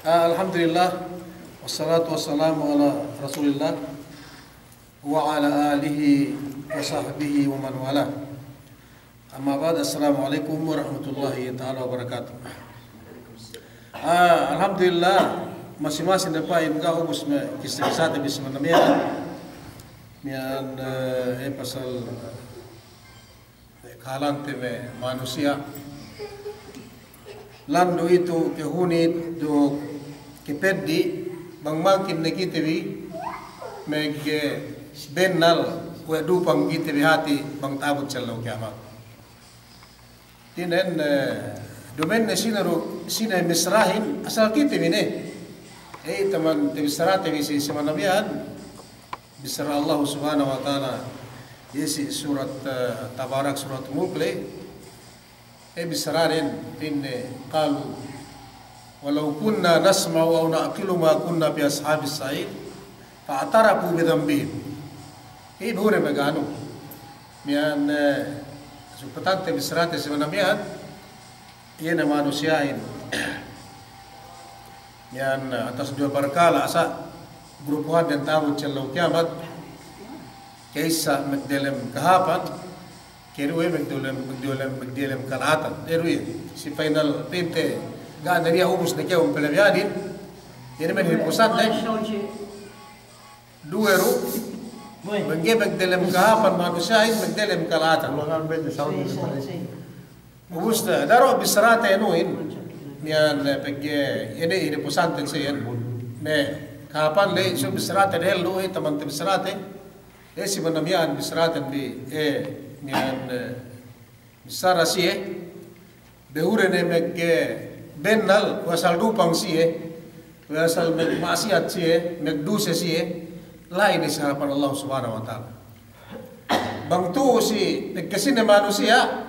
Alhamdulillah, wassalatu wassalamu ala Rasulillah wa ala alihi wa sahbihi wa man wala. Amma ba'd, assalamualaikum warahmatullahi ta'ala wabarakatuh. Alhamdulillah, masing-masing dapat ingat ubus kisah-kisah di sebenarnya mian pasal kalan teme manusia lando itu kehunit do kipeddi bang makin nekitivi meg bennal kue dupang gitivi hati bang tabut cello kiamat tinen domen sina misrahin asal kitivi ne teman tibisarate visi semanabian bisra Allah subhanahu wa ta'ala yesi surat tabarak surat mulk bisrarin tinne qalu walau kunna nasma'u aw na'qilu ma kunna bi ashabis sa'id fa'tarafu bi dhanbihim. Hore megano mian supatante bisrate sebenarnya yena manusiain mian atas dua perkala asa grupuhan dan tahu cello kiamat kaisa magdelem kahapan kerue magdelem kalatan erue si final pinte ga daria ubus na kaya pelavianin yan naman hipusan na duero magdelem kahapan manusiain magdelem kalatan ubus na daro bisarata yanuin yan pagye yan hipusan tan siyan ne kahapan le so bisarata dahil luhi tamang bisarate si manamian bisaratan di niyan bisara siye behure ne megge bennal wasal dupang siye wasal maksiat siye megduse siye lain di hadapan Allah subhanahu wa ta'ala bang tu si nagkasin na manusia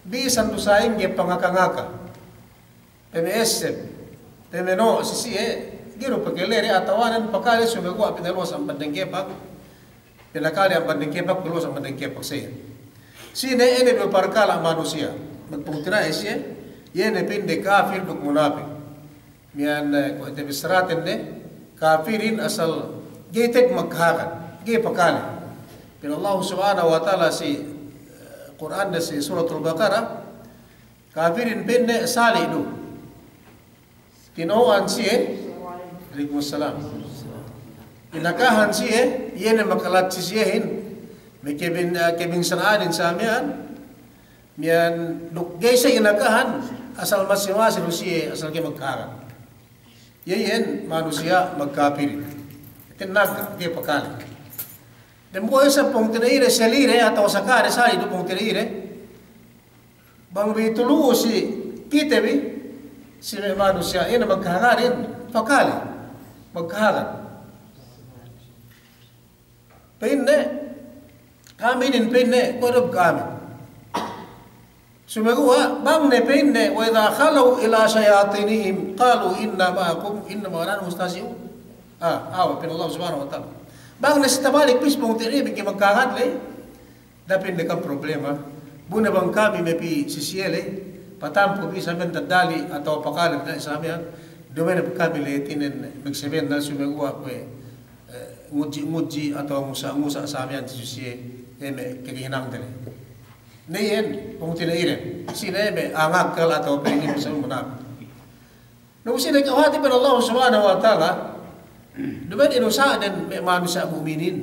bisan tu saing ge pangakangaka PMS temeno si siye giro pagkelere atawanan pakali sumegwa pinalos ang bandeng kepak pinakali ang bandeng kepak pulos ang bandeng kepak siya sine ene do parkala manusia magpungtira siya yene pinde kafir duk munafik mian ko ite bisraten ne kafirin asal getek maghakan ge pakali pero Allah subhanahu wa ta'ala si Quran da si suratul baqarah kafirin pinde salidu tinoan siya Waalaikumsalam inakahan siya yene makalat siyahin may kebing sanaanin sa amiyan miyan gay sa inakahan asal masimasin siya asal kayo magkaran yayin manusia magkapirin itinag kayo pakalik dan buhay sa pong tinaire sa lire at sa kare sa ito pong tinaire bang bituluo si kitebi si manusia yun na magkakarin pakalik magkaran pinde kami nin pinde kodob kami sumegua bang ne pinde wa idha khalu ila shayatinihim qalu inna ma'akum inna ma'ana mustasiun awa pin Allah subhanahu wa ta'ala bang ne sitabalik pis pong tiri bigi magkakadle dapin de ka problema buna bang kami mepi sisiele patampo bisa mentadali atau pakalan na isamihan dumene kami letinen magseben na sumegua nguji atau musa samihan sisiele eme kegihinang tene neyen pung tinairen sineme angakal atau pengen sa munap no sine kawati per Allah subhanahu wa ta'ala duman inusa den me manusia mukminin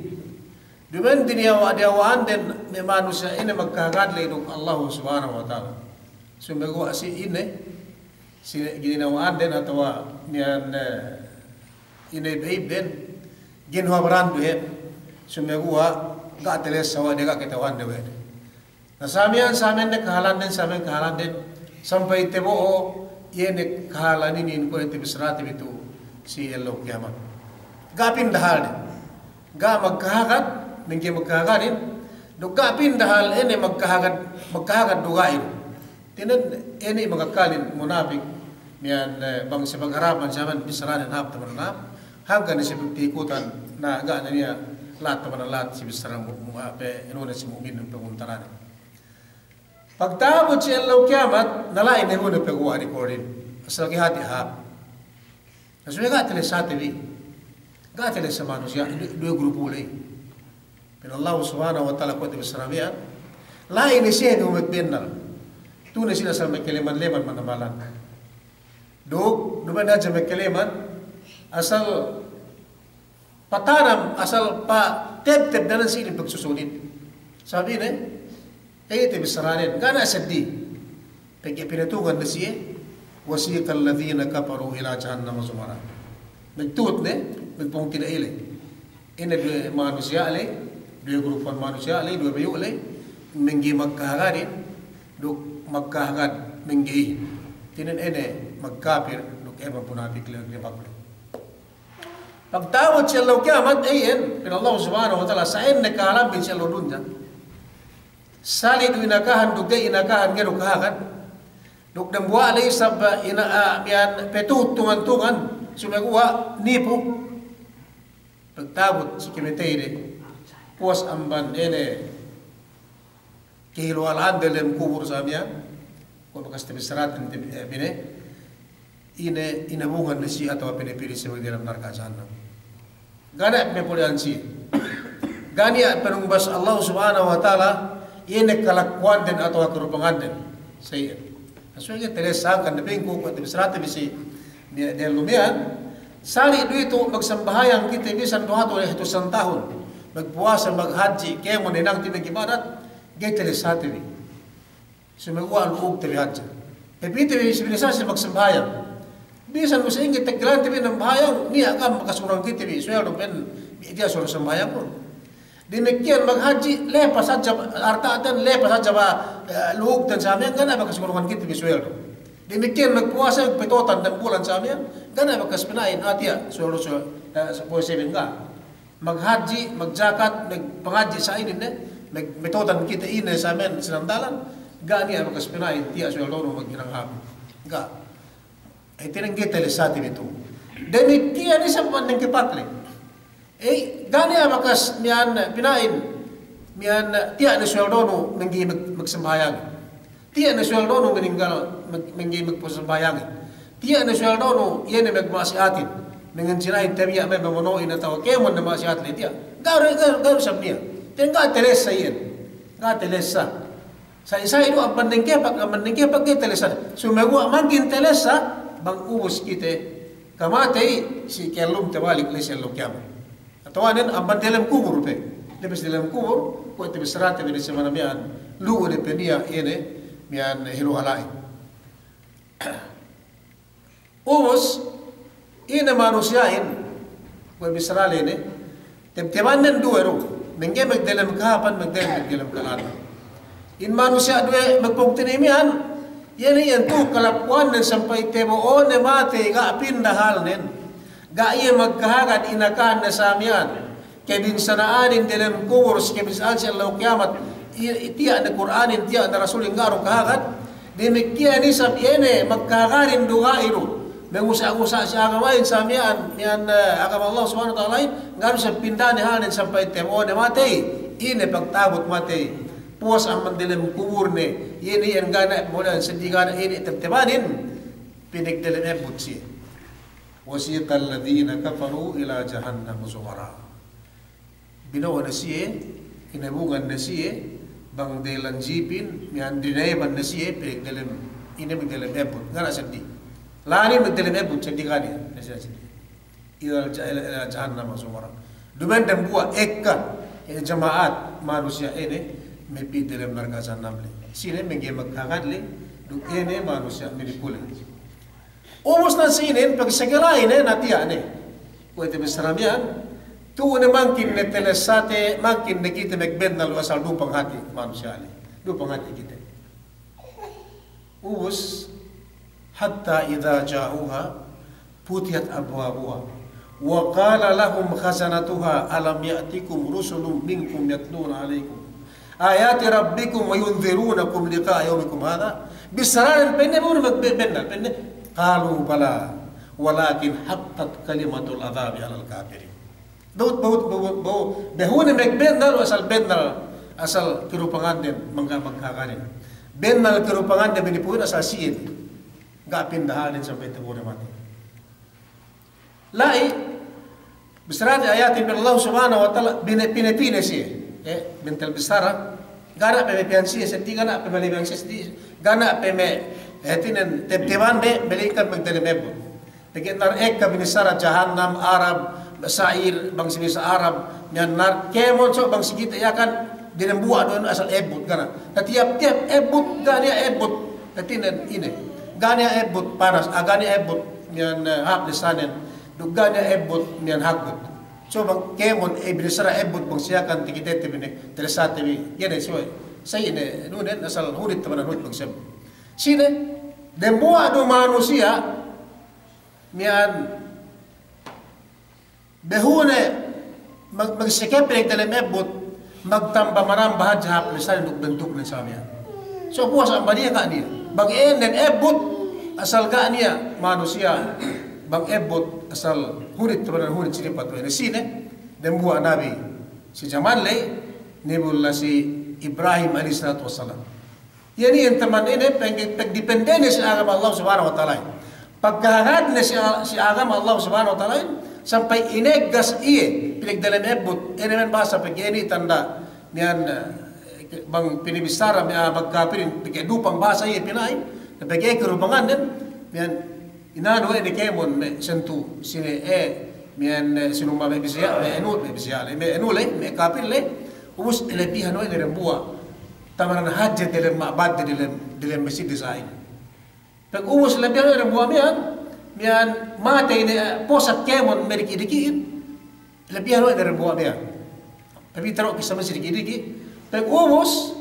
duman diniyawa diawaan den me manusia ine magkagadle dok Allah subhanahu wa ta'ala sumego si ine sine ginawaan den atau nian ine baib den ginho brandu he sumego ga teles sawa dega ketawan dewe nasamian samen ne kahalan den samen kahalan den sampai tebo yene kahalan ini ko ete bisrati bitu si elo kiamat. Gapin dahal ni. Ga magkahagat, minggi magkahagatin. Do gapin dahal ene magkahagat dugain. Tinan ene magakalin munafik miyan bang sa pagharapan sa man bisaranin hap taman na hanggang sa pagtikutan na ga na niya lahat taman lahat si bisarang pe inuna si mu'min ng paguntaran. Pagtabot si elo kiamat nalain ni mo na pagwa ni Corin. Asal kihati hap. Nasuya ga tili sa TV. Ga tili sa manusia dua grupo ulay. Pero Allah subhanahu wa ta'ala ko iti bisaramian lain ni siya yung magbinnal. Tunay sila sa magkaliman-liman manamalan. Duman na sa magkaliman asal patanam, asal pa teb-teb na lang siya pagsusunod. Sabi na, iti bisaranin. Gana asadi. Pag ipinatungan na siya, wasika alladhina kaparu ila jahannama zumara. Nagtuot na, nagpungti na ili. Ina dua manusia alay, dua grupan manusia alay, dua bayo alay, minggi magkahagarin, duk magkahagad minggi. Tinan ene magkapir, duk eba punapik lang nipaglo. Pagtawad siya law kiamat, ayan, pinallahu subhanahu wa ta'ala, saan nagkahalambin siya law dun dyan? Sali do inakahan, duk day inakahan, gano kahagan, duk dambuwa alay sab miyan petut tungan-tungan, sumaguwa, nipo. Pagtabot si kimitayde, puas amban ene, kihilualaan dalam kubur sa miya, kung bakas tibisaratin bine, inabungan na siya atau pinipili siya magdilam narkasanam. Gana pinupulian siya. Gani penumbas Allah subhanahu wa ta'ala, ini kalakuan din atau kerupangan din sa iya. Nasuya telesangkan na bingko, kung tibisaratin bisi, dia lumian, sali dito magsambahayang kita bisan duha to hitusan tahun magpuasa maghaji kaya mo ninang ti nagibarat gaytele sa tibi sumagwa luog tibi haji pipiti bi sibilisa sa magsambahayang bisan mo sa ingit taglan tibi ng bahayang niya ka makasurang kita bi sweldo pen dia suruh sembahyang pun demikian maghaji lepas saja artaatan lepas saja luog tan sa amin kana makasurang kita bi sweldo. Demikian magpuasa petotan dan bulan sa amin, gana bakas pinain atya sulo sa puasa nga. Maghaji, magzakat, magpangaji sa inin magpetotan kita ina sa amin sinandalan, gani bakas pinain tiya sulo no magginanghap. Ga. Ay tinanggit lisati bito. Demikian isa man ng kipatli. Gani bakas miyan pinain miyan tiya ni sulo no nanggi magsambayang. Tiya na sweldo no minggi magpasambayangin. Tiya na sweldo no yan na magmasiatin. Dengan sinain tabiya may mamunuin na tao. Kaya mo na masiatin tiya. Garo sab niya. Tiyan ka telesa yan. Ka telesa. Sa isa ito ang pandengkepak kaya telesa. Sumagwa mangkin telesa bang ubos kita kamatay si kelum tabalik le sello kiamat. Atawanin ang bandalam kubur pe. Lebes dalam kubur ko ito bisarate bini sa manamian luwa de penia ene miyan hiluhalai. Ubos, ina manusyain, kung bisarali ni, tibtiban ng duwero, mingge magdalam kahapan, magdalam kalatan. In manusya duwe, magpugtinimihan, yan to kalapuan ng sampay tebo, o ne mate, ga pindahal nin, ga iya magkahagad, inakaan na samyan, kebinsanaanin dalam kuburs, kebinsaan siya lau kiamat, tiya na Quranin, tiya na Rasuling garong kahagat, demikian isab yene, magkakarin dugairo, mengusa-usa siya agamain sa miyan, agama Allah subhanahu wa ta'ala, ngayon sa pindani hanin sampai temo ne matay, ine pagtabot matay, puwas ang mandilim kubur ne, yene yan gana, mula sa di gana, ine tebtebanin, pinigdilim ebut siya. Wasika alladhina kafaru ila jahannam zumara. Binawa na siya, inabungan na siya, bang delan jipin, yan dinayban na siya, pinigdilim, ine magdilim ebut, gana sa di. Lani magdilim ebut, sa di gani, ila jahannam zumara. Duman dan buwa, ekka, jamaat, manusia ini, may pidilim narkasan namli. Sine may magkakadli, duk ene manusia minipuli. Umos na sinin, pag sagalain natiya pwede besaramian, tuwa na mangkin na telesate, mangkin na kita magbendal asal dupang hati manusia dupang hati kita. Umos, hatta idha ja'uha, Futiyat abwabuha wa qala lahum khazanatuha alam ya'tikum rusulun minkum yatluna alaykum ayati rabbikum wa yunzirunakum liqa'a yawmikum hadha bisran penne bur benna penne qalu bala walakin haqqat kalimatul adhabi 'alal kafirin. Behune megbennal asal bennal asal kerupangan den magkakanin. Bennal kerupangan den binipuin asal siin. Enggak pindahanin sampai tebure mati. Lai bisrati ayatin bil Allah subhanahu wa ta'ala pinipine si bintel bisara gana pemepian si setiga na pemeliban si gana peme etinen tebteban be belikan magdalemebo tegenar ka binisara jahannam Arab Sair bang sinisa Arab nyanar kemon so bang sigita yakan dinembuat doon asal ebut gana tiap-tiap ebut gania ebut etinen ini gania ebut panas agani ebut nyan hap lisanen duganya ebut niyan hagut. So bang kemon binisara ebut bang siyakan tikitete bine teresate bi yene so say ne nunen asal hulit taman hulit bang siyam. Sine demboa do manusia miyan behune magsikap rin dalam ebut magtamba maram bahad jahap lisan duk bentuk ni samiya. So puas ang baniya ka niya. Bang enen ebut asal ka niya manusia bang ebot asal hurit tabanan hurit sinipat wa sine dembuwa nabi si Jamal lay nibulla si Ibrahim alayhi salatu wassalam. Yani yung taman ini pagdependene si agam Allah subhanahu wa ta'ala. Pagkahangad na si agam Allah subhanahu wa ta'ala sampai ineggas iye pinagdalam ebot enemen basa pag-ini tanda niyan bang pinibisara magkapirin pagkadupang basa iye pinay na pag-ekarubangan din niyan inano ni kemon me sentu sine mian sinuma me bisia me enule me kapille us elebihan no ni rembua tamaran hajat dalam ma'bad dalam masjid desain pag umus lebihan no rembua mian mate ni posat kemon me dikidikin lebihan no ni rembua mian tapi teruk kisah masjid dikidiki pag umus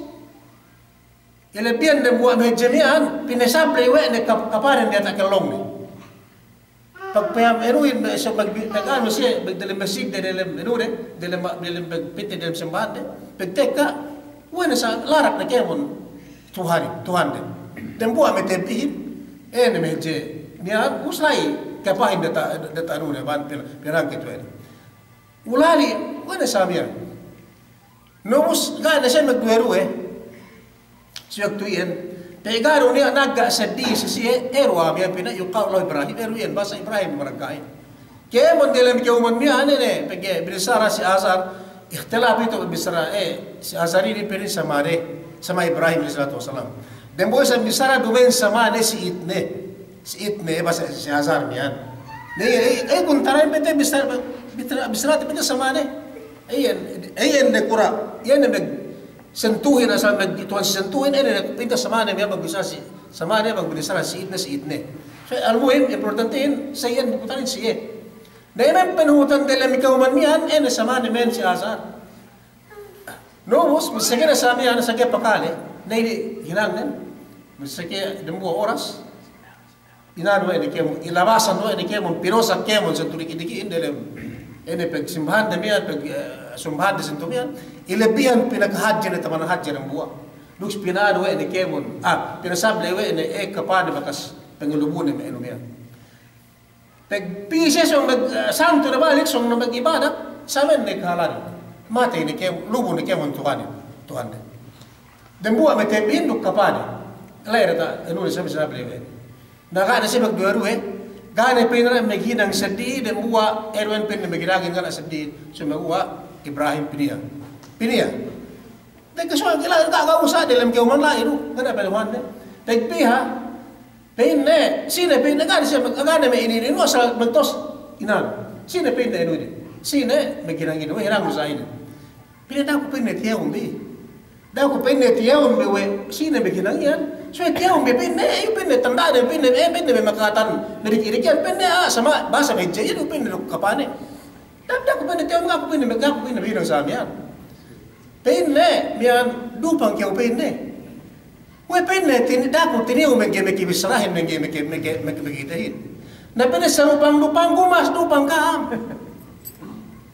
elebihan rembua me jamian pinasable we ne kaparan dia tak kelong ni pagpayam eruin sa nag-ano siya dalam masjid dalam eruin dalam pagpiti dalam simbahan pagteka wala sa larak na kemon Tuhan din dan buwa may tepihin na medje niya uslay kapahin data ano na ban pirangkit wala ulali wala sa miya numus gana siya magduero siya tuyen Tegaro niya naga sa di sa siya erwa miya pina yukaw lo Ibrahim eruyan basa Ibrahim maragkain. Kaya mo dilam kiuman miya ne pag binisara si Azar ikhtilaf ito bisara si Azarini pirin sama Ibrahim alayhi salatu wasalam. Dan boy sa binisara dumen sama ne si Itne basa si Azar miyan. Ne kung taray pete bisara pete sama ne. Ayan ne kura. Yan ne sentuhin asal tuan sentuhin pinta sama niya magbisa si sama niya magbinisara si Itne. So almuhim importantein sayan bukutanin siya. Dahil penuhutan dalam ikauman miyan sama ni men si Azar. Nomos misake na sa miyan sa kaya pakali na hinangnan misake dembo oras inano ni kemo ilabasan no ni kemo pirosa kemo sa tulik-idikiin dalam pagsimbahan na miyan pag sumbahan sa miyan ilabihan pinaghadyan na taman hadyan ng buwa. Lux pinano ni kemon pinasable ni kapan bakas pangulubunin may ano miyan. Pagpisis yung santo na balik song na mag-ibada sa amin ni kahalan. Mati ni kemon lubo ni kemon Tuhan din. Dan buwa may tepihin duk kapan. Alay rata ano ni sabi Naka na siya magduaro gana pinara maghinang sadi dan buwa erwen pin na maghinagin nga na sadi sumaguwa Ibrahim Pinia. Dahil kasuhan kailangan kakausa dalam kiuman lain. Gana palawan na. Tagpiha. Pain na. Sina pain na gana siya. Gana may ininin. Asal magtos. Inan. Sina pain na inunin. Sina maghinang inunin. Hirang mo sa inin. Pinadaw ko pain na tiyawang bi. Daw ko pain na tiyawang bi. Sina maghinang yan. So tiyawang bi pain na. Pain na tanda na. Pain na may makatan. Narik-irik yan. Pain na sama. Basa may dyan. Pain na kapane. Daw ko pain na tiyawang nga. Pain na hirang sa amin yan. Pain na, miyan dupang kiyaw pain na. Uy, pain na, tinidako, tiniyo, may gimikibisarahin, may gimikitahin. Na pwede sa lupang gumas, lupang kaam.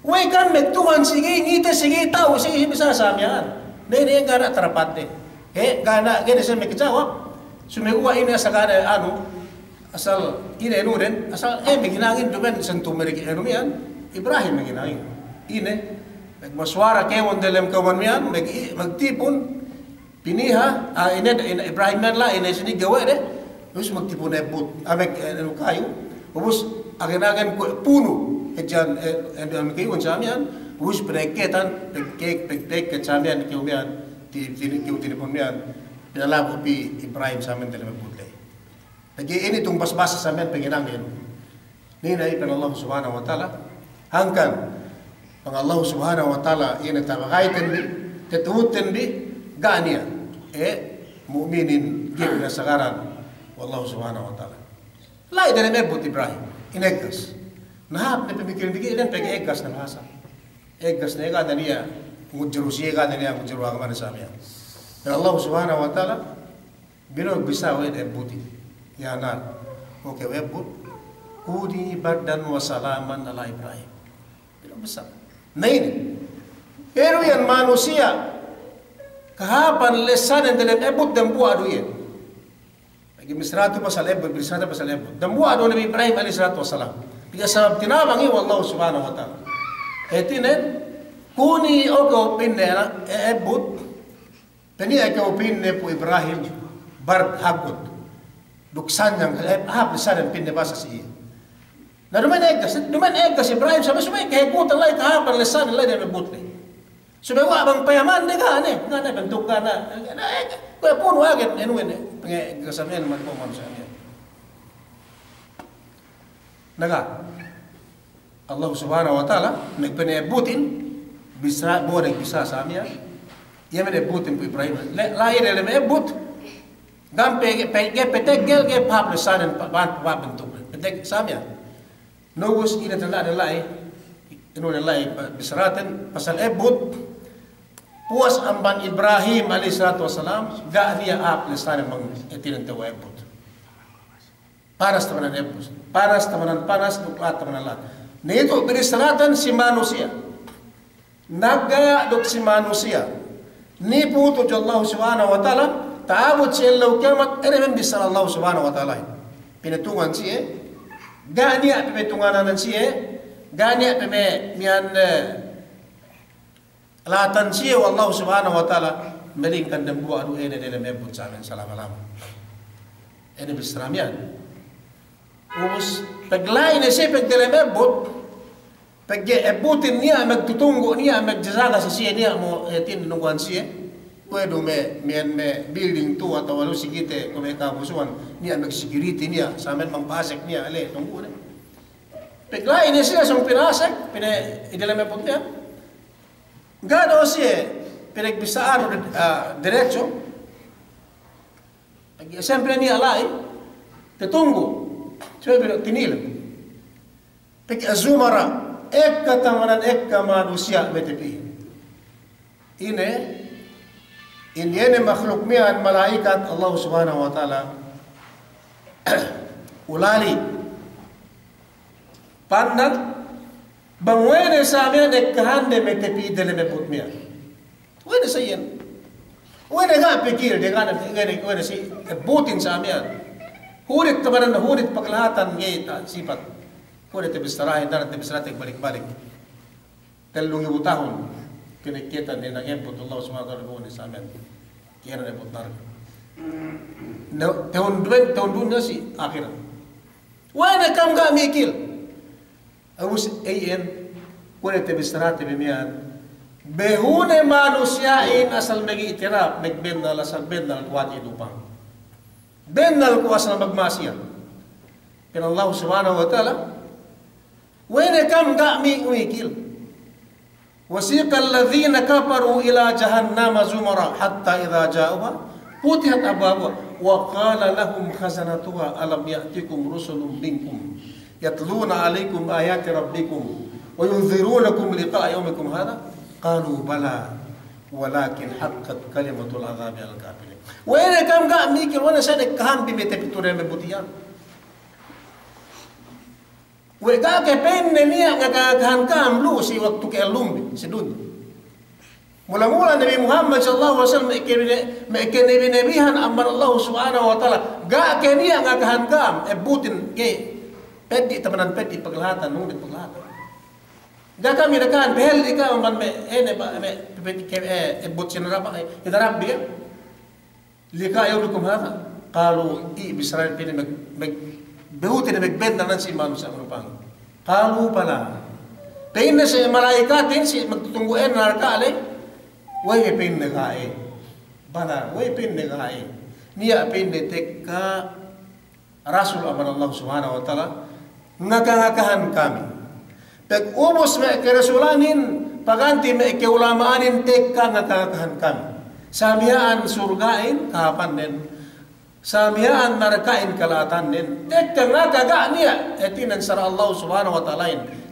Uy kan megtuhan, sige, ngite, sige, tao, sige, bisa sa amyan. Nene yang gana terapat deh. Gana, gana saya megkejawab. Sumekuwa ini asal kada asal ini nuren, asal meginangin dumen sentuh mereka enumian, Ibrahim meginangin. Ini, magmaswara kewon dalam kawan mian, magtipon, piniha, ini Ibrahim lah, ini sini gawa deh. Terus magtipon ebut, kayu, terus agen-agen puno. Ejan kayu jamian, terus pereketan, pek jamian keumian, di punian, dalam upi Ibrahim samen dalam putih. Lagi ini tumpas basa samen penginangin. Ini naik Allah Subhanahu Wa Taala, hangkan pang Allah Subhanahu Wa Taala ini tabakaitan bi, tetuhutan bi, gania, mukminin gimana sekarang, Allah Subhanahu Wa Taala. Lain dalam ebut Ibrahim, inegas. Nah, ni pemikiran-pikiran dan pergi egas na bahasa. Egas na ega dania, mujrusi ega dania mujru agama Islamnya. Dan Allah Subhanahu Wa Taala binog bisa wed ebuti. Ya na, oke ebut, kudi bardan wa salaman ala Ibrahim. Binog bisa. Nah ini, pero yan manusia kahapan lesan yang dalam ebut dan buah duit. Lagi misratu pasal ebut, misratu pasal ebut. Dan buah duit Nabi Ibrahim alaihissalatu wassalam. Tiga sabab tinabangi wallahu subhanahu wa ta'ala. Etinen kuni oko pinne ebut tani oko pinne pu Ibrahim bar hakut duksan yang hab lisan pinne basa si. Na duman egas Ibrahim sampai kehebutan lai kahapan lisan lai dan ebut ni. Sudah wa bang payaman de gane ngana bentuk kana. Ko pun wa gen enuwen pengen gasamnya man ko manusia. Naga Allah Subhanahu Wa Taala nagpenebutin bisa boleh bisa samia ia menebutin pu Ibrahim lahir dalam ebut gampe petegel ke pap lesanan pap bentuk petek samia nubus ina tala dalai inu dalai bisraten pasal ebut puas amban Ibrahim alaihi salatu wasalam gak dia ap lesanan mang etinan tawa ebut panas teman ebus, panas duklat teman Allah. Nito berisalatan si manusia, naga duk si manusia. Ni putu Allah Subhanahu Wa Taala, taabut si Allah kiamat, ini membisar Allah Subhanahu Wa Taala. Pinetungan siya, gania pinetunganan siya, gania mian latan siya Allah Subhanahu Wa Taala melingkan dan buat adu ini dalam ebut sa amin salam alam. Ini bisramian. Ubus paglain na siya pagdalam ebot pag-ebutin niya magtutunggo niya magjazaga sa siya niya mo tinunguan siya pwede me building to atau walo sigite kung may kabusuan niya mag-security niya sa amin mangpasek niya ale tunggo na paglain na siya sa pinasek idalam ebot niya gano siya pinagbisaan diretso siyempre niya alay tutunggo Coba bilang tinil. Peki azumara ekka tamanan ekka manusia metepi. Ini makhluk mian malaikat Allah Subhanahu Wa Taala ulali pandat bangwene sa mian ekkahande metepi dele mebut mian. Wene sayen. Wene ga pikir dengan wene si butin sa mian. Hurit tabaran na hurit paglahatan ngayon sifat. Hurit ibistarahin na at ibistarahin balik-balik. 3,000 tahun kinikita ni nag-embot Allah subhanahu wa ta'ala sa amin. Kaya na embot na rin. Tahun dunia si akhirat. Wala kam ga mikil. Awus ayan hurit ibistarahin bimiyan. Behune manusiain asal mag-iitirap nagbendal asal bendal kuwati lupang. Bennal kuwas na magmasya. Kaya Allah subhanahu wa ta'ala, wene kam ga mikil. Wasiqa alladhina kafaru ila jahannama zumara hatta idha ja'uha futihat abwabuha wa qala lahum khazanatuha alam ya'tikum rusulun minkum yatluna alaykum ayati rabbikum wa yunzirunakum liqa'a yawmikum hadha qalu bala walakin haqqat kalimatul adhabi al kafirin. Wene kam ga mikir wana sa kaham bimete piture me butiyan. Wega ke penne niya ngagagahan kam lu si waktu ke lumbi si dun. Mula-mula Nabi Muhammad sallallahu alaihi wasallam mekenebihan ambar Allah subhanahu wa taala ga ke niya ngagahan kam ebutin ke pedi tamanan pedi paglahatan nung paglahatan. Ga kami nakan behel ika man me ene ba me pedi ke ebut sinaraba idarab dia. Lika yaudukum hadha qalu bisrail pini behutin magbend na si manusia merupang. Qalu pala. Peinna si malaikatin si magtutungguin na arkale. Way pinne kae. Bala, way pinne kae. Niya pinne tekka Rasul aman Allah subhanahu wa ta'ala ngakangakahan kami. Pag ubos me kerasulanin paganti me keulamaanin tekka ngakangakahan kami. Samiyaan surgain kapan den. Samiyaan narakain kalatan din. Tekka nga kaga niya. Etinan sara Allah subhanahu wa ta'ala.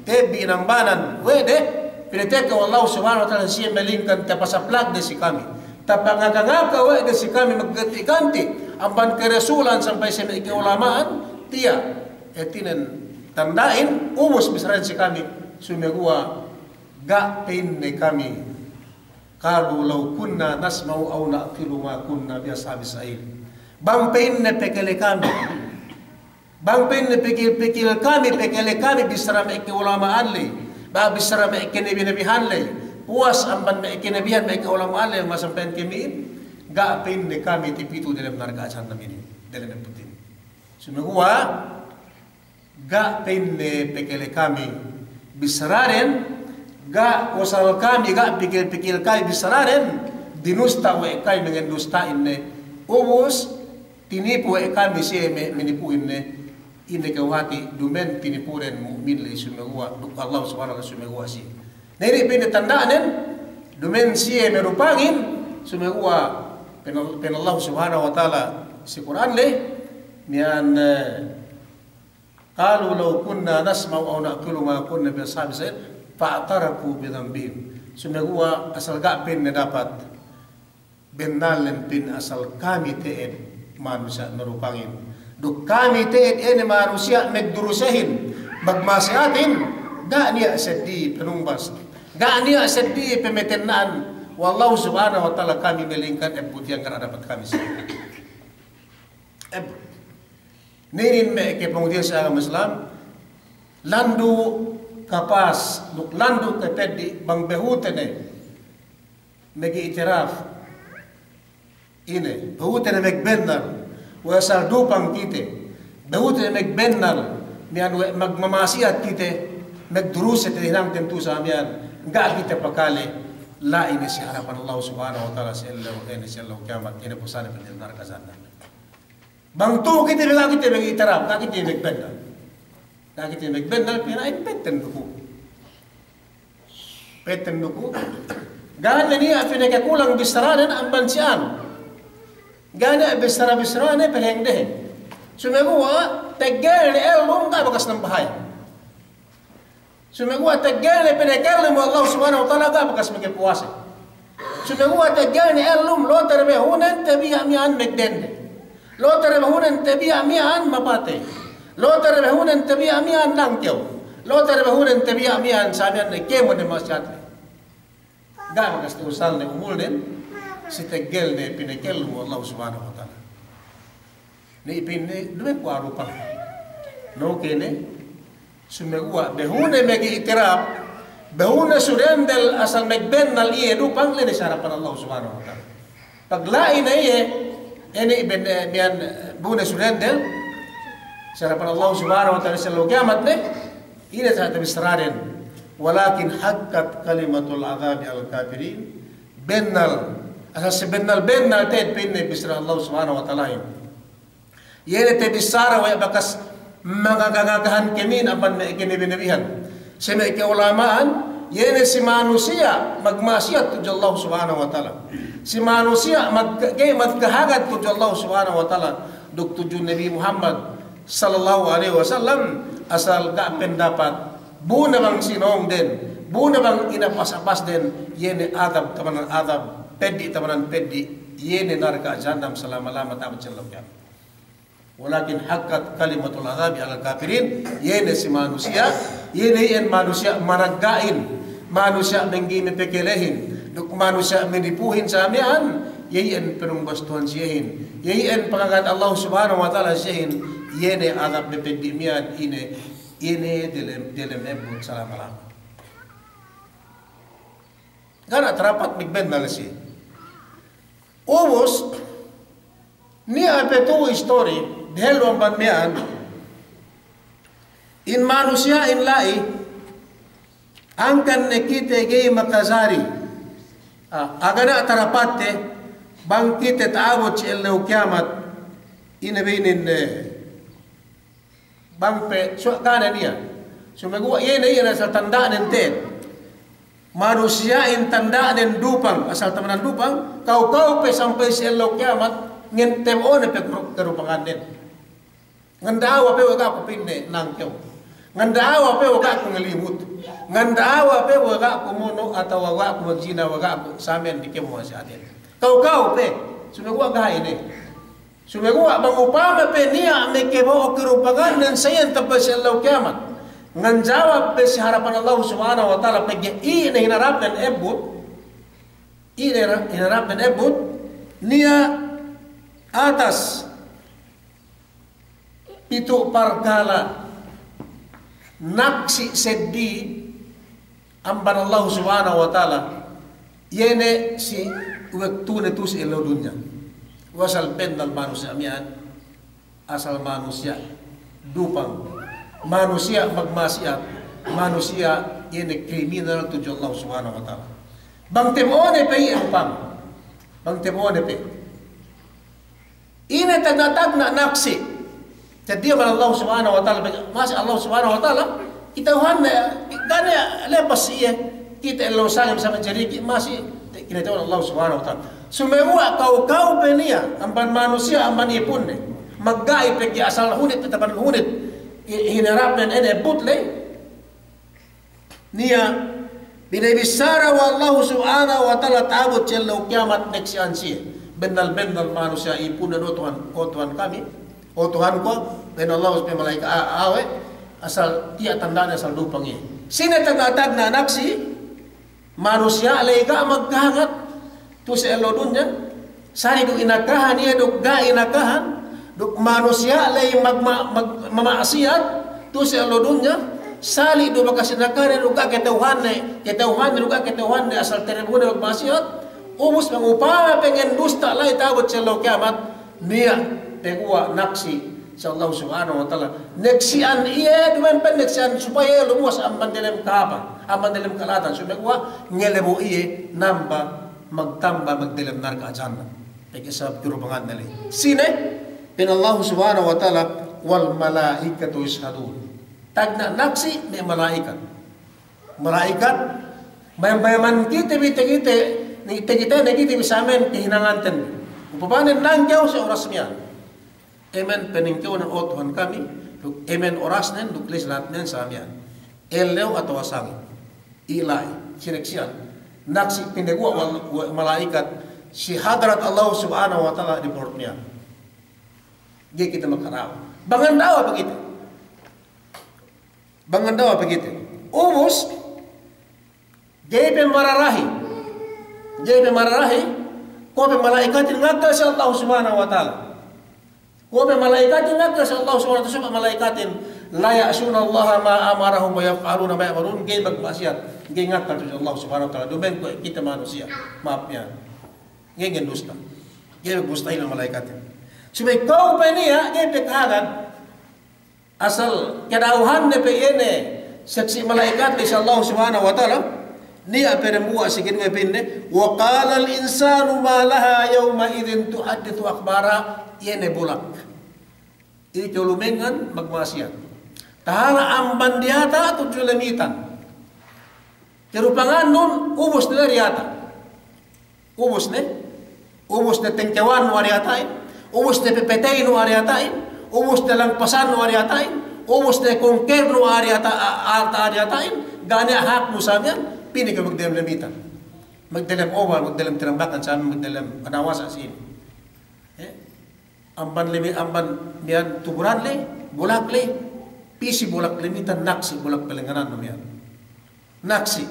Tebi ng banan. Wede. Piniteka Allah subhanahu wa ta'ala siya melingkan tapasaplag de si kami. Tapangagangaka wede si kami magganti-ganti. Amban kerasulan sampai sa ikiulamaan. Tiya. Etinan tandain. Umos bisran si kami. Sumegua. Ga pinne kami. Kalu law kunna nasma'u aw na'kilu ma kunna biashabi sa'il. Bang pinne pekele kami. Bang pinne pekele kami bisara me ulama anli. Ba bisara me ikinabihan le. Puas amban me ikinabihan me ulama anli masampen kami. Ga pinne kami tipitu dalam narga asan namin dalam putin. Sumegua ga pinne pekele kami bisararen ga wasal kami ga pikir kami bisararen dinusta we kay mengendustain ne ubus tinipu kami siya menipuin ne ini kawati dumen tinipuren mu'min le sumegua Allah subhanahu wa ta'ala sumegua si neri pinatandaanen dumen siya merupangin sumegua pen Allah subhanahu wa ta'ala si Quran le niyan qalu law kunna nasma'u aw na'kulu ma kunna bi ashabi sa'id fa'tarafu bi dhanbihim sumegua asal ga pin na dapat benalen pin asal kami teen manusia merupangin. Duk kami teet ini manusia nagdurusahin magmasiatin ga niya sedih penumbas ga niya sedih pemetenaan wallahu subhanahu wa ta'ala kami melingkan ebut yang kena dapat kami sendiri ninin me ke pengudian sa agama Islam landu kapas duk landu kepedi bang behutene megi itiraf ini behutene megbennar wasal dupang kite behutene megbennar mian magmamasiat kite nagduruset hinang tentu sa amian enggak kita pakale la ini si harapan Allah subhanahu wa ta'ala sallallahu alaihi wasallam kiamat ini pusana penjenar kazana bang tu kita bilang kita bagi itarap kaki kita megbennar kaki kita megbennar pinain peten duku gana ni afine ka kulang bisaranan amban sian gana bisara-bisarane peleng deh. Sumegua tegal ni elum ka bakas ng bahaya. Sumegua tegal ni penekal mo Allah subhanahu wa ta'ala ka bakas magpuasa. Sumegua tegal ni elum lo terbe hunan tabiya mian megdende. Lo terbe hunan tabiya mian mapate. Lo terbe hunan tabiya mian langkyaw. Lo terbe hunan tabiya mian sabian ni kemo ni masyat. Ga bakas usal ni umul din. Si tegel ne pinekel mo Allah subhanahu wa ta'ala. Ni ipinne dume ko arupa. No kene sumegua behune megi itirap behune surendel asal megbennal iye dupang le sa harapan Allah subhanahu wa ta'ala. Paglain na iye ene ben mian bune surendel sa harapan Allah subhanahu wa ta'ala sa kiamat ne ina sa tabisraden walakin haqqat kalimatul adzabi al kafirin bennal asal sebenal ted pinne bisra Allah subhanahu wa ta'ala yene te bisara wa bakas magagagahan kemin apan na ikinibinabihan sa may ulamaan yene si manusia magmasiat tu Allah subhanahu wa ta'ala si manusia magkahagat tu Allah subhanahu wa ta'ala duk tuju Nabi Muhammad sallallahu alaihi wasallam asal ka pendapat buna bang sinong den buna bang inapas-apas den yene adab tamanan adab pedi tamanan pedi yene narka jannam selama-lama tamat celok ya walakin haqqat kalimatul azabi al kafirin. Yene si manusia, yene en manusia maraggain, manusia menggimi pekelehin, duk manusia menipuhin sa amian, yene penungbastuhan siyahin, yene pangagat Allah subhanahu wa ta'ala siyahin, yene azab bepedimian ini dilem ebut salam-salam. Karena terapat migbendal si. Ubus ni apetu story dehelo banmian in manusia in lai angkan nekite gay makazari agana tarapate bangkite taawot ello kiamat inabinin bangpe so kana niya sumego yene yana sa tanda nente manusia in tanda den dupang asal tamanan dupang kau pe sampai si elok kiamat ngentem one pe kerupangan den ngandawa pe waka ko pinne nangkew ngandawa pe waka ko ngelimut ngandawa pe waka ko mono atau waka ko magjina waka ko samen dikemo si aden kau pe sumego ga ini sumego mangupama pe niya mekebo kerupangan den sayen tapos si elok kiamat ngan jawab pe si harapan Allah subhanahu wa ta'ala pegi ini hinarap dan ebut niya atas itu parkala naksi seddi amban Allah subhanahu wa ta'ala yene si waktu netus elo dunya wasal pendal manusia mian asal manusia dupang manusia magmasyat, manusia ini kriminal tujuh Allah subhanahu wa ta'ala. Bang temone pe ang pang. Bang temone pe. Ini tagatag na naksi. Jadi Allah subhanahu wa ta'ala, masih Allah subhanahu wa ta'ala, kita na gana lepas iya, kita elo salim sama jariki, masih kita tahu Allah subhanahu wa ta'ala. Semua kau pe niya, amban manusia, amban ipun ne. Maggai pe asal hunit, tetapan hunit. Hinarap dan butle niya binibisara wa Allah subhanahu wa ta'ala taabot cello kiamat neksian siya bendal manusia ipun dan Tuhan kami Tuhan ko dan Allah subhanahu malaika awe asal tiya tandaan asal dupang iya sine tagatag na naksi manusia alayga magkahangat tu sa elo dunya sari do inakahan iya do ga inakahan duk manusia lay mamaasiat tu sa dunya sali do makasinakare do ka ketauhan ne asal terebune magmaasiat ubus mangupama pengen dusta lay tabot sa kiamat niya tegua naksi sa Allah subhanahu wa ta'ala neksian iya duman pen neksian supaya lumus ang mandelem kahapa ang mandelem kalatan supaya ngelebo iya namba magtamba magdelem narka ajanna pagkasab kirupangan nalay sine dan Allah subhanahu wa ta'ala wal malaikatu yashhadun tagna naksi may malaikat bayan kita bisamen kehinanganten upapanin nangyaw sa oras niya emen peningkaw ng Tuhan kami emen oras nen duklis lahat nen sa amyan elew atau asangin ilay sineksiyan naksi pinagwa malaikat si hadrat Allah subhanahu wa ta'ala report niya dia kita makaraw. Bangandawa begitu. Ubus JP mararahi. Ko pe malaikatin ngakal sa Allah subhanahu wa ta'ala. Ko pe malaikatin ngakal sa Allah subhanahu wa ta'ala malaikatin la ya'suna Allah ma amarahum wa yaf'aluna ma ya'marun gay magmasyat. Gay ngakal sa Allah subhanahu wa ta'ala. Dumen ko kita manusia. Maaf niya. Gay gendusta. Gay magmustahil ang malaikatin. Supaya kau pa niya, kaya pekagan, asal kadauhan na pa ini, saksi malaikat ni Allah subhanahu wa ta'ala, niya perempuan sigin nga pinne, wa qala al-insanu ma laha yawma idhin tuhaddithu akhbara, yene bulak. Ito lumengan, magmasyan. Tahala ang bandiata at julamitan. Kerupangan nun, ubos nila riyata. Ubos na tengkawan wariyatain. Ubus na pepetay no ariatain, ubus na langpasan no ariatain, ubus na kongker no ariatain, gani ahak no samyan, pini ka magdalam lamitan. Magdalam oval, magdalam tirambakan sa amin, magdalam anawas asin. amban mian tuburan le, bulak le, pisi bulak limitan naksi bulak pelenganan mian. Naksi.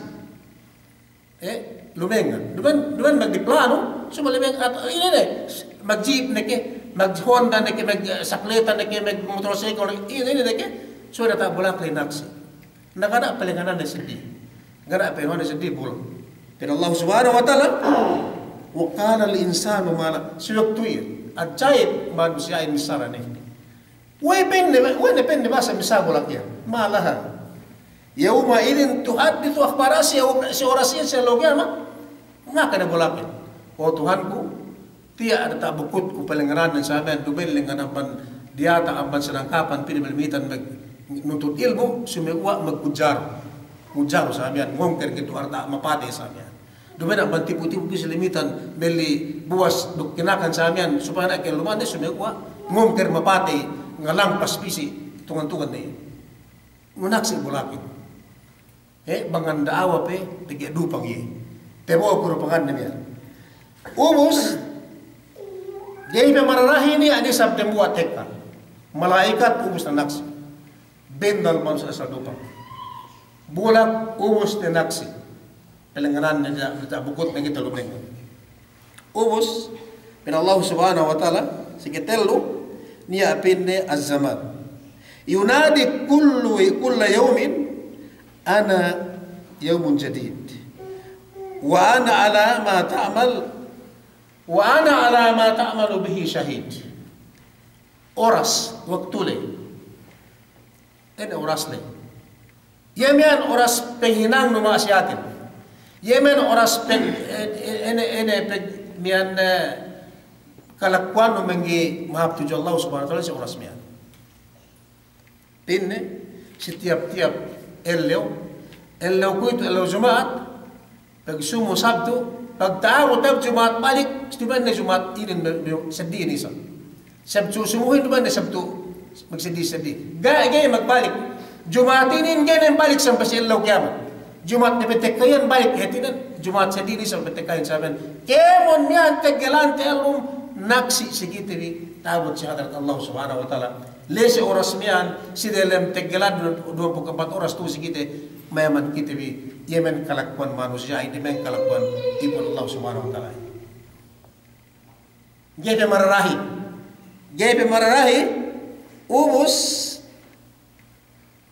Lumengan. Duman magdiplano, sumalimeng at ini ne, mag-jeep neke, mag-Honda neke, mag-sakleta neke, mag-motorcycle neke, ini neke, so data bulak le naksi. Nakana pelenganan na sindi. Ngana pelenganan na sindi bulak. Pero Allah subhanahu wa ta'ala, wa qala al-insanu ma siyuktuir. Ajaib manusia ini misaran ini. Wepende bahasa misal bolak ya. Malahan. Yauma idin tuhaddithu akhbarasi si orasi si logia mah ngaka na bolak. O Tuhanku, tiada ada tak bukut ku pelengaran dan sahabat dubel dengan amban dia tak amban sedangkapan pilih melimitan nuntut ilmu sumewa magkujar. Kujar sahabat ngomker gitu arta mapade sahabat. Dumena ban tipu-tipu keselimitan beli buas duk kinakan samian supaya nak keluman dia sumegwa ngomker mapate ngalang paspisi tungan-tungan ni munaksi bulakin banganda awa pe tege dupang ye tebo ko pangan niya ubus jadi pemararahi ni ani sabde buat tekka malaikat ubus na naksi bendal man sa dupang bulak ubus na naksi pelenganan na bukot na kita lumeng. Ubus, min Allah subhanahu wa ta'ala, sikitelu, niya apinne az-zaman. Yunadi kulla yawmin, ana yawmun jadid. Wa ana ala ma ta'amalu bihi shahid. Oras, waktu le. Ini oras le. Yamian oras penghinang numaasyatin. Yemen oras pen mian kalakwan mengi maaf tujuh Allah subhanahu wa taala si oras mian. Tinne setiap ellew ku itu ellew Jumat pag sumo Sabtu pag taaw tab Jumat balik stuban na Jumat irin sedih ni sa. Sabtu sumuhin duman na Sabtu magsedih. Gaya magbalik. Jumatinin ganyan balik sampai si ellew kiamat. Jumat ni petekayan balik hetinan Jumat sendiri sampai petekayan saban kemon niyan tegelante alum naksi sigitivi tabut syahadat Allah subhanahu wa ta'ala lese oras miyan si dalam tegelan 24 oras tu sigite mayaman kitivi yemen kalakwan manusia ini men kalakwan ibun Allah subhanahu wa ta'ala gebe mararahi ubus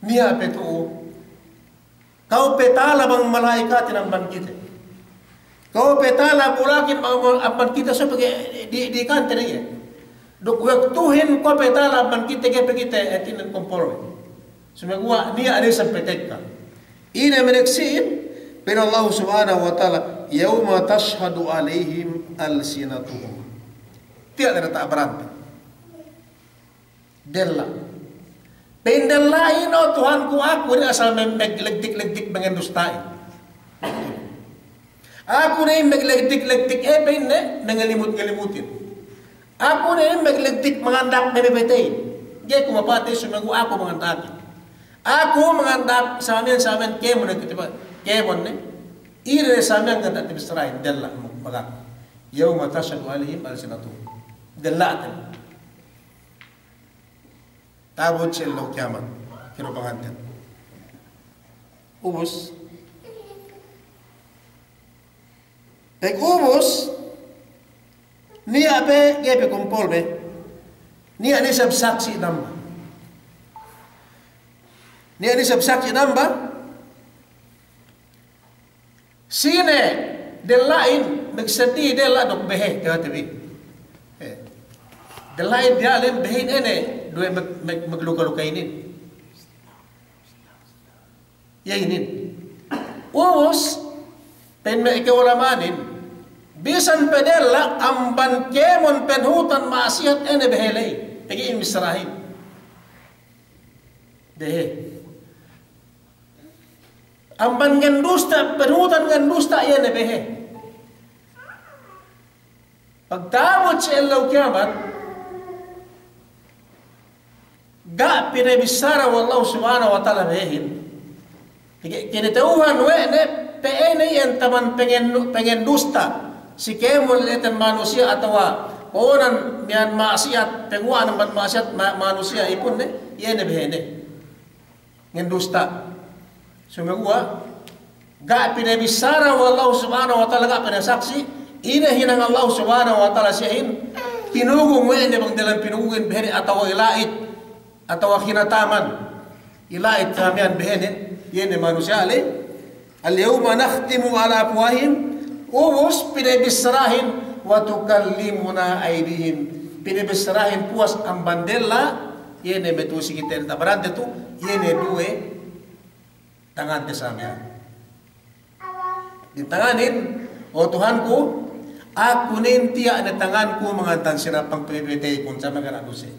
niya petu kau petala bang malaikat ng ban kita. Kau petala bulakin ang kita sebagai di kantor ya. Duk waktuhin kau petala ban kita etinan kompor. Sumagwa niya ada sampai tekka. Ina meneksin pero Allah subhanahu wa ta'ala yauma tashhadu alaihim alsinatuhum. Tiada tak berante. Della pendel lain o Tuhanku aku ni asal meglegdik mengendustai. Aku ni meglegdik penne mengelimut-ngelimutin. Aku ni meglegdik mengandak mebebetain. Dia ku mapati sumagu aku mengandakin. Aku mengandak samin kemon ketiba kemon ni. Ire samin kandak tibisrain della magak. Yauma tashhadu alaihim alsinatuhum. Della tabut cello kiamat kiro panganten ubus ubus ni ape gepe kumpol be ni ani sab saksi namba sine delain magsadi dela dok behe katabi delain dia lem behin ene dua magluka-luka ini. Ya ini. Ubus pen ikawalamanin bisan pedella amban kemon penhutan maasiat ene behelay. Pagi misrahin. Dehe. Amban gandusta penhutan gandusta ene behe. Pagtawad sa ilaw kiamat ga pinabisara wallahu subhanahu wa ta'ala behin. Kinitauhan ne peene yan taman pengen dusta si kemol etan manusia atau Onan mian maksiat penguan ng maksiat manusia ipun yene behene ngen dusta sumegua ga pinabisara wallahu subhanahu wa ta'ala ga pinasaksi ina hinang Allah subhanahu wa ta'ala siyahin pinugong wene bang dalam pinugong behene atau ilait atau kinataman ilait kamian behene yene manusia ale al-yawma nakhtimu ala afwahim ubus pinabisarahin wa tukallimuna aydihim pinabisarahin puas ang bandela yene metusi kita tabarante tu yene due tangan tesamya ditanganin o Tuhanku aku nintia na tanganku mangantan sinapang pipitay kun sa mga naduse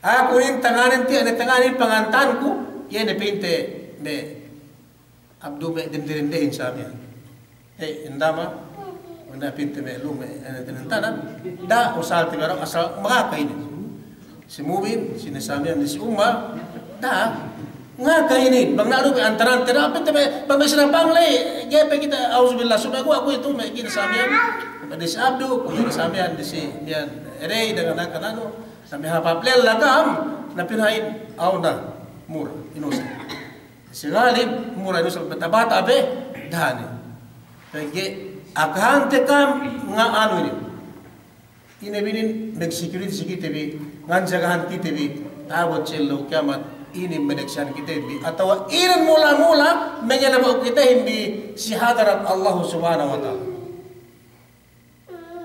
aku nin tanganin tiya na tanganin pangantanku yene pinte ne abdume dindirindehin samya indama na pinte me lume tinantanan da usal tigaro asal makakainin si Mubin sinasabi ni si Umar da nga kainin bang naru be antaran tira pinte me pag sinapang le gepe kita auzubillah subagu aku itu me kinasabi pada si Abdu kinasabi di si yan erey dengan kanano sabi hapaplel lagam na pinahin aw na mura inusa si Galib mura inusa bata be dani pagi akante kam nga ano ini inebinin nag-security sikitebi ngan jagahan kitebi tawad cello kiamat ini meneksyan kitebi atau iran mula-mula mengenama kita hindi si hadarat Allah subhanahu wa ta'ala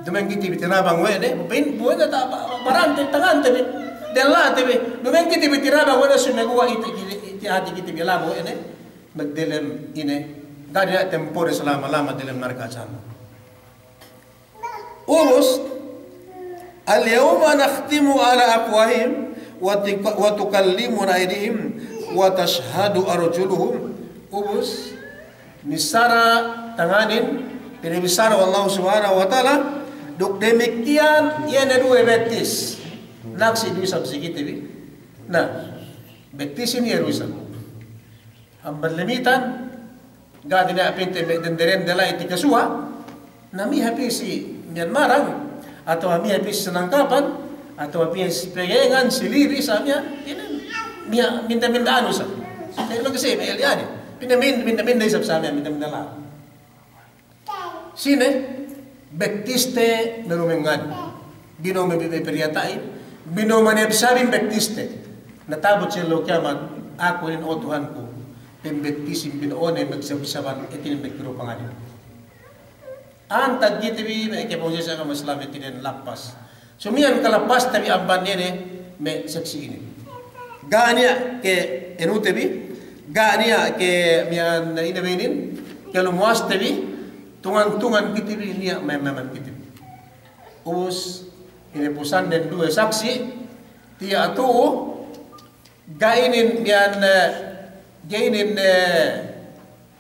dumeng kitebi tinabang wene buwan na barante tangan tebi dela tebi dumeng kitebi tinabang wene sumegwa iti hati kitebi lamo wene magdelem ine dari tempore selama-lama dalam narkasan. Urus al-yawma nakhtimu ala afwahim wa tukallimuna aydihim wa tashhadu arjuluhum. Urus misara tanganin pinibisara Allah subhanahu wa ta'ala duk demikian yana dua betis naksi dua sabsikit ini nah betis ini ruisan amban limitan gadi na pinte denderen dela iti kasua nami hapisi Myanmarang atau ami hapisi senangkapan atau ami pegengan siliri samya ini minta anu sa saya kasi may aliani minta isap samya minta la sine bektiste narumengan binome biperiyatain binome nebsabing bektiste natabot sila kiamat ako rin o Tuhanku pembektisim binoone magsabasaban itinin magkiro pangalan. Ang tagitibi may keposes ang maslam itinin lapas. Sumiyan kalapas tabi amban nene may saksi ini. Gania ke enutebi, gania ke miyan na inabinin, ke lumuas tabi, tungan-tungan kitibi niya may maman kitibi. Ubus inipusan den dua saksi, tiya atu gainin miyan gainin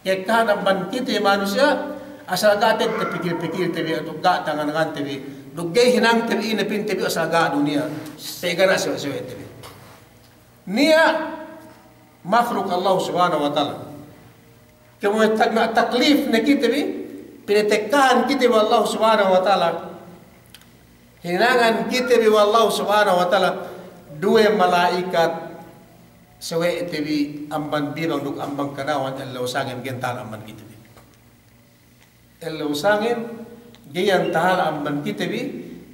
kekana ban kita manusia asal gatet terpikir-pikir tebi atau gak tangan-tangan tebi dugai hinang tebi ini pin tebi asal gak dunia segera sesuai tebi nia makhluk Allah subhanahu wa ta'ala kemudian taklif na kita tebi pinetekan kita wa Allah subhanahu wa ta'ala hinangan kita bi wa Allah subhanahu wa ta'ala dua malaikat sewe tebi amban bibang duk ambang kanawan elaw sangin gental amban kitebi elaw sangin gayan tahal amban kitebi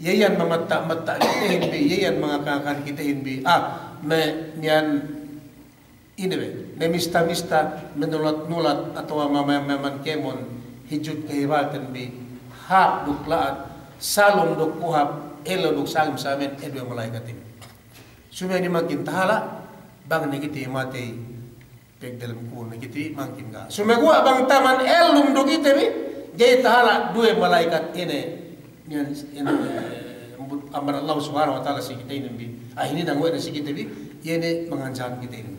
yayan mamatta kitehin bi yayan mga kakan kitehin bi me niyan inebe me mista menulat atau mamaman kemon hijud kahiratan bi hap duk laat salong duk kuhap elaw duk sangin samin edwe malaikat ini sumeni makin tahala bang negiti mati peg dalam ku negiti makin ga sumegua bang taman elum do kita bi jay tahala dua malaikat ini amar Allah subhanahu wa ta'ala si kita ini bi ini nang wena si kita bi yene manganjan kita ini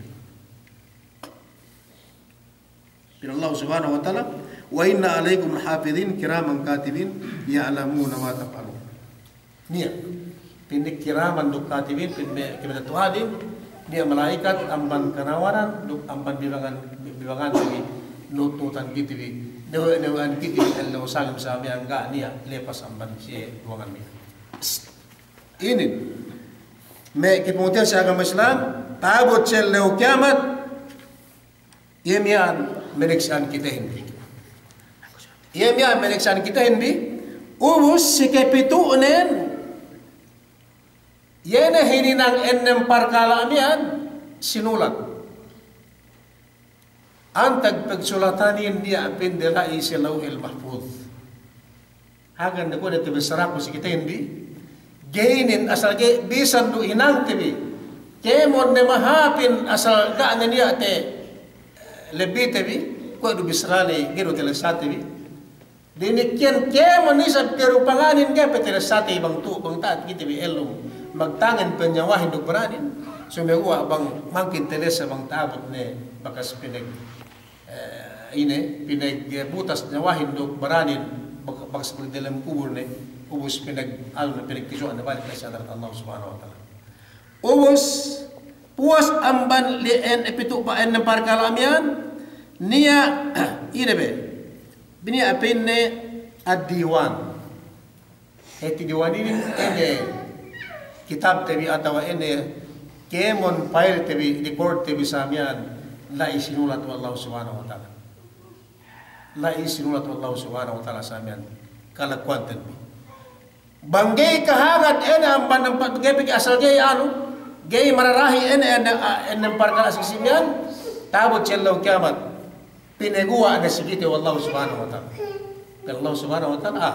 bin Allah subhanahu wa ta'ala wa inna alaikum hafidhin kiraman katibin ya'lamuna ma taf'alun niya pinik kiraman duk katibin pin kibada tuhadin dia malaikat amban kanawaran duk amban bibangan lagi nututan gitu bi dewan gitu Allah sangim sami angga niya lepas amban si ruangan niya inin me kipungtian sa agama Islam tabot siya leo kiamat yemian meneksan kita hindi yemian meneksan kita hindi ubus si kepituunen yene hininang ennem parkalamian sinulat antag pagsulatanin niya pindela isilawil mahfuz hagan na ko na tibisara ko si kita hindi gainin asal ge bisan du inang tibi kemon ne mahapin asal ga na niya te lebi tibi ko du bisrani gero telasati bi dinikyan kemon ni sa pero panganin ge petelasati bang tu bang taat kita bi elum magtangan penyawahin du beranin sumewa bang mangkin telesa bang tabot ne bakas pinag ini pinag butas nyawahin du beranin bakas dalam kubur ne ubus pinag na pinagkisuan na balik na sa Allah subhanahu wa ta'ala. Ubus puas amban lian epitupaan ng parkalamian niya inebe bini apin ne ad-diwan eti diwan ini ene kitab tebi atawa ene kemon file tebi record tebi samian la isinulat Allah subhanahu wa ta'ala la isinulat Allah subhanahu wa ta'ala samian kalakuan tebi banggay kahagat ena amban ng paggebig asal gay ano gay mararahi ena ng parkala sisimian tabot siyallaw kiamat pinegua na sigite wallahu subhanahu wa ta'ala Allah subhanahu wa ta'ala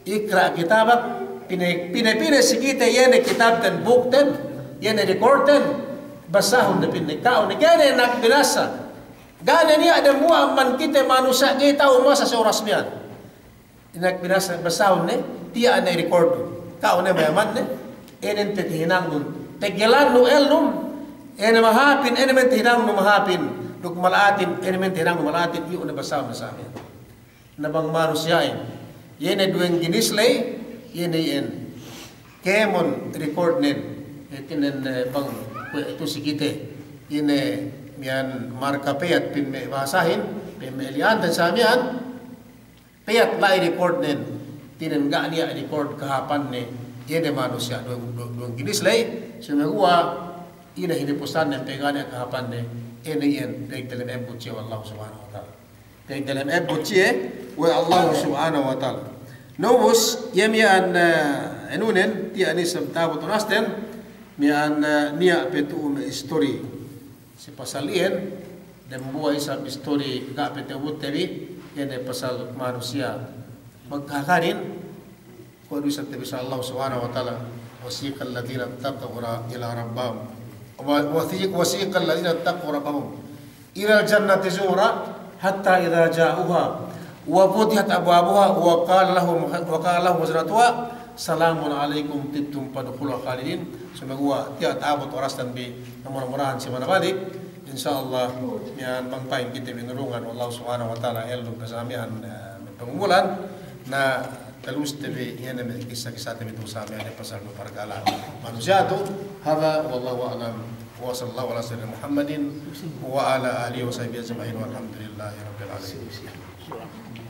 ikra kitabak pinay sigite yene kitab ten book ten yene record ten basahon na pinagkao na gane nakbinasa gane niya ada mua man kita manusia gay tao mo sa oras miyan inagbinasa basahon ne tiya na record kao na mayaman ne enen tetihinang nun tegyalan no elnum enen mahapin enen tetihinang no mahapin duk malatin enen tetihinang no malatin iyo na basahon na sa amin nabang manusyain yene dueng ginislay yene yen kemon record nen etinen bang ito sikite yene miyan marka payat pin me basahin pin me eliantan sa amihan payat lai record nen tinengga niya record kahapan ni yene manusia dueng ginislay sumegua ina hinipusan nen pegana kahapan ni ene yen peg dalam ebutsi wallahu subhanahu wa ta'ala peg dalam ebutsi wa Allah subhanahu wa ta'ala nobus yemian enunen ti ani sabtabot onasten mian niya petu story si pasalien dan buai sa story ga petebut tebi yene pasal manusia magkakarin kung ano sa tabi sa Allah subhanahu wa ta'ala wasiqa alladhina taqaw ila rabbahum wasiqa alladhina taqaw rabbahum ila aljannati zura hatta idha ja'uha wa futihat abwabuha wa qala lahum wazratuha salamun alaikum tibtum padkhulu khalidin sumagwa tiat abot oras tan bi namurahan si manabalik insyaallah yan bangpain kita binurungan Allah subhanahu wa ta'ala elum kasamian pengumulan na talus tabi yan na kisah-kisah tabi itong sa amin ay pasal ng pargala manusia ito hada wallahu a'lam wa sallallahu ala sayyidina Muhammadin wa ala alihi wa sahbihi ajma'in walhamdulillahi rabbil alamin